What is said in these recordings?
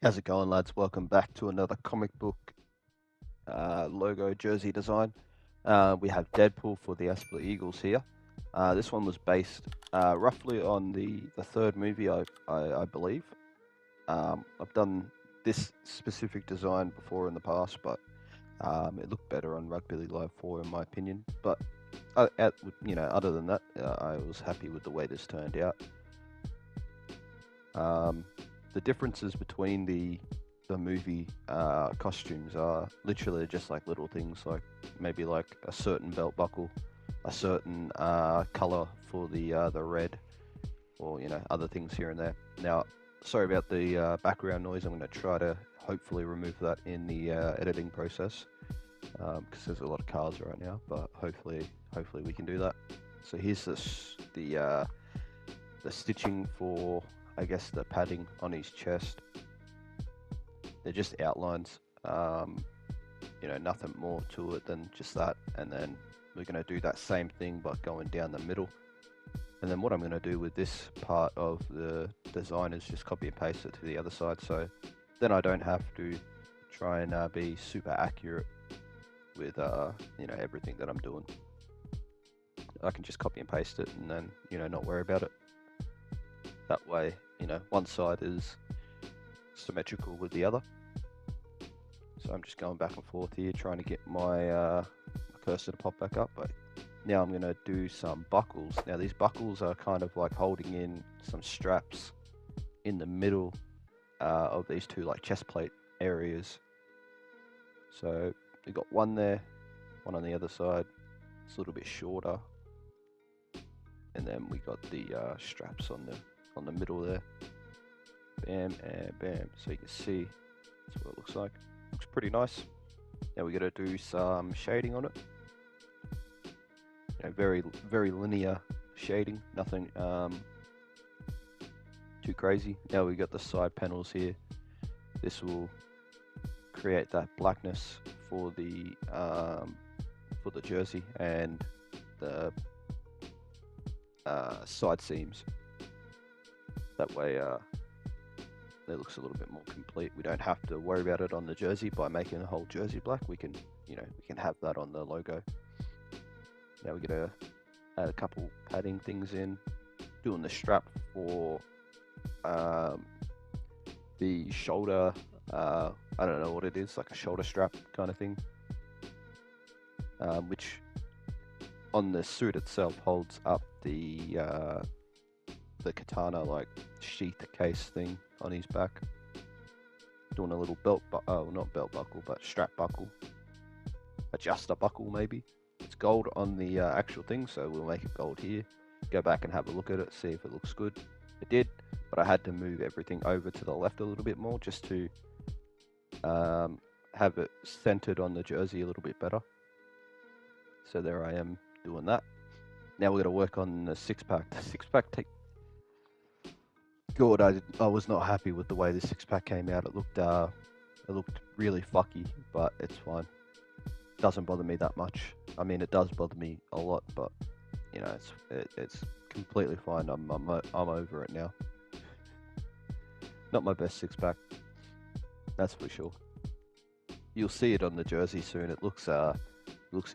How's it going, lads? Welcome back to another comic book logo jersey design. We have Deadpool for the Aspler Eagles here. This one was based roughly on the third movie, I believe. I've done this specific design before in the past, but it looked better on Rugby League Live 4 in my opinion. But other than that, I was happy with the way this turned out. The differences between the movie costumes are literally just like little things, like maybe like a certain belt buckle, a certain color for the red, or other things here and there. Now, sorry about the background noise. I'm going to try to hopefully remove that in the editing process because there's a lot of cars right now, but hopefully we can do that. So here's the stitching for, I guess, the padding on his chest. They're just outlines, nothing more to it than just that. And then we're going to do that same thing but going down the middle. And then what I'm going to do with this part of the design is just copy and paste it to the other side, so then I don't have to try and be super accurate with everything that I'm doing. I can just copy and paste it and then not worry about it. That way, one side is symmetrical with the other. So I'm just going back and forth here, trying to get my cursor to pop back up. But now I'm going to do some buckles. Now these buckles are kind of like holding in some straps in the middle of these two like chest plate areas. So we got one there, one on the other side. It's a little bit shorter, and then we got the straps on the middle there. Bam and bam. So you can see that's what it looks like. Looks pretty nice. Now we got to do some shading on it. Very linear shading. Nothing too crazy. Now we got the side panels here. This will create that blackness for the jersey and the side seams. That way it looks a little bit more complete. We don't have to worry about it on the jersey by making the whole jersey black. We can have that on the logo. Now we're gonna add a couple padding things in, doing the strap for the shoulder. I don't know what it is, like a shoulder strap kind of thing, which on the suit itself holds up the katana like sheath case thing on his back. Doing a little not belt buckle, but strap buckle, adjuster buckle maybe. It's gold on the actual thing, so we'll make it gold here. Go back and have a look at it, see if it looks good. It did, but I had to move everything over to the left a little bit more just to have it centered on the jersey a little bit better. So there I am doing that. Now we're going to work on the six-pack. The six-pack God, I was not happy with the way the six-pack came out. It looked really fucky, but it's fine. Doesn't bother me that much. I mean, it does bother me a lot, but it's completely fine. I'm over it now. Not my best six-pack, that's for sure. You'll see it on the jersey soon. It looks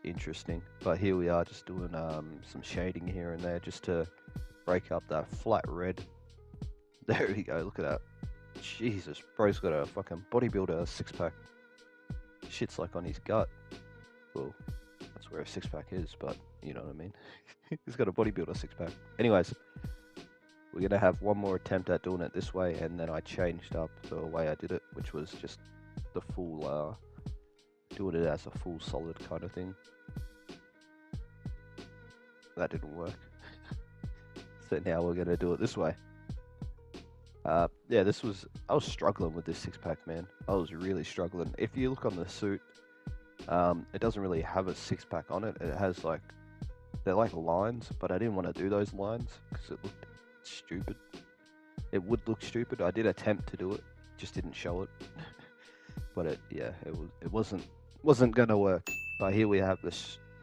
interesting, but here we are just doing some shading here and there just to break up that flat red. There we go, look at that. Jesus, bro's got a fucking bodybuilder six-pack. Shit's like on his gut. Well, that's where a six-pack is, but you know what I mean. He's got a bodybuilder six-pack. Anyways, we're going to have one more attempt at doing it this way, and then I changed up the way I did it, which was just the full, doing it as a full solid kind of thing. That didn't work. So now we're going to do it this way. Yeah, I was struggling with this six-pack, man. I was really struggling. If you look on the suit, it doesn't really have a six-pack on it. It has they're like lines, but I didn't want to do those lines because it looked stupid. It would look stupid. I did attempt to do it, just didn't show it. But it wasn't gonna work. But here we have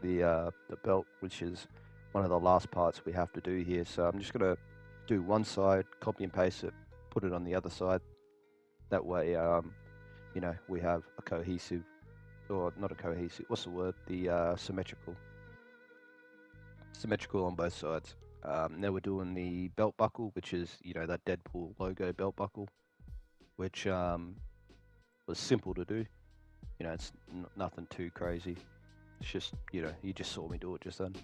the belt, which is one of the last parts we have to do here. So I'm just gonna do one side, copy and paste it, put it on the other side, That way, you know, we have a cohesive, or not a cohesive, what's the word? The symmetrical on both sides. Now we're doing the belt buckle, which is, you know, that Deadpool logo belt buckle, which was simple to do. You know, it's nothing too crazy. It's just, you know, you just saw me do it just then.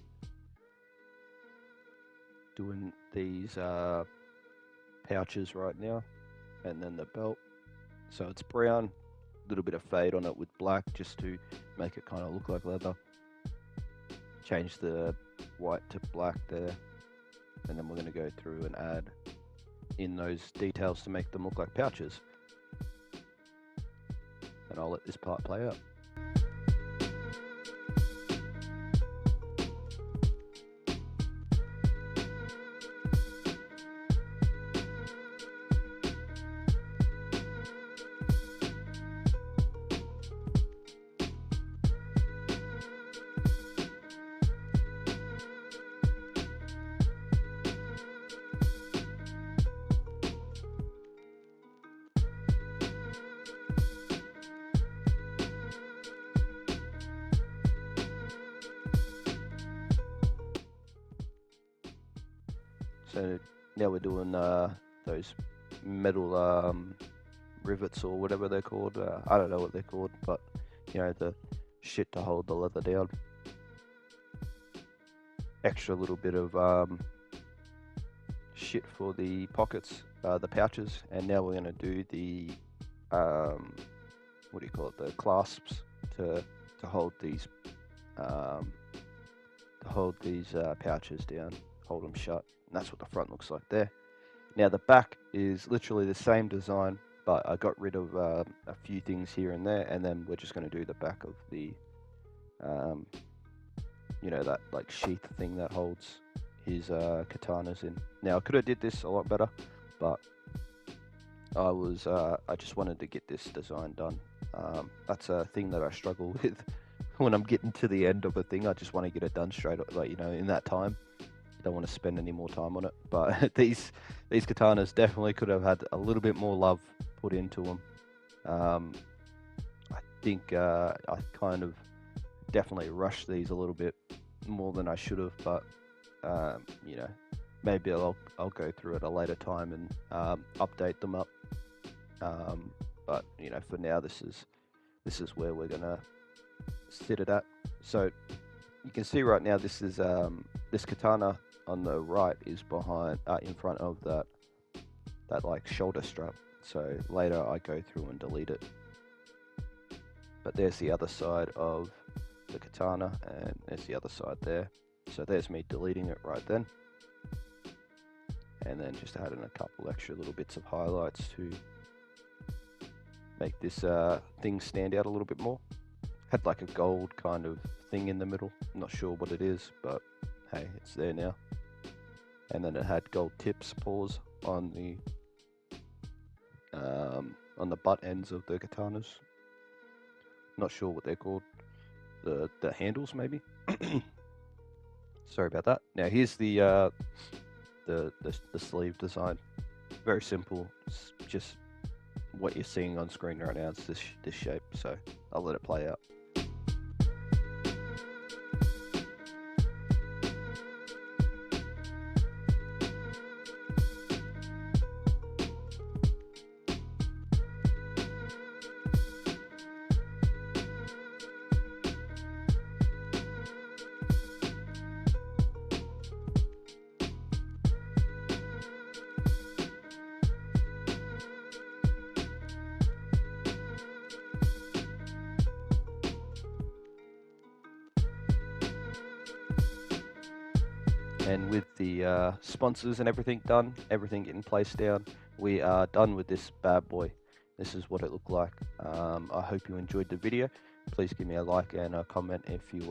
Doing these pouches right now, and then the belt. So it's brown, a little bit of fade on it with black just to make it kind of look like leather. Change the white to black there, and then we're going to go through and add in those details to make them look like pouches. And I'll let this part play out. So now we're doing those metal rivets or whatever they're called. I don't know what they're called, but you know, the shit to hold the leather down. Extra little bit of shit for the pockets, the pouches, and now we're going to do the what do you call it? The clasps to hold these pouches down, hold them shut. And that's what the front looks like there. Now the back is literally the same design, but I got rid of a few things here and there, and then we're just going to do the back of the, you know, that like sheath thing that holds his katanas in. Now I could have did this a lot better, but I just wanted to get this design done. That's a thing that I struggle with when I'm getting to the end of a thing. I just want to get it done straight, like, you know, in that time. Don't want to spend any more time on it, but these katanas definitely could have had a little bit more love put into them. I think I kind of definitely rushed these a little bit more than I should have, but you know, maybe I'll go through at a later time and update them up. But you know, for now, this is where we're gonna sit it at. So you can see right now, this is this katana on the right is behind, in front of that like shoulder strap. So later I go through and delete it. But there's the other side of the katana, and there's the other side there. So there's me deleting it right then. And then just adding a couple extra little bits of highlights to make this thing stand out a little bit more. Had like a gold kind of thing in the middle. I'm not sure what it is, but hey, it's there now. And then it had gold tips paws on the butt ends of the katanas. Not sure what they're called. The handles maybe. Sorry about that. Now here's the sleeve design. Very simple. It's just what you're seeing on screen right now. It's this shape. So I'll let it play out. And with the sponsors and everything done, everything getting placed down, we are done with this bad boy. This is what it looked like. I hope you enjoyed the video. Please give me a like and a comment if you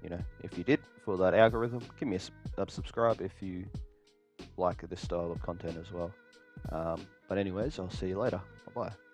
you know, if you did, for that algorithm. Give me a subscribe if you like this style of content as well. But anyways, I'll see you later. Bye bye.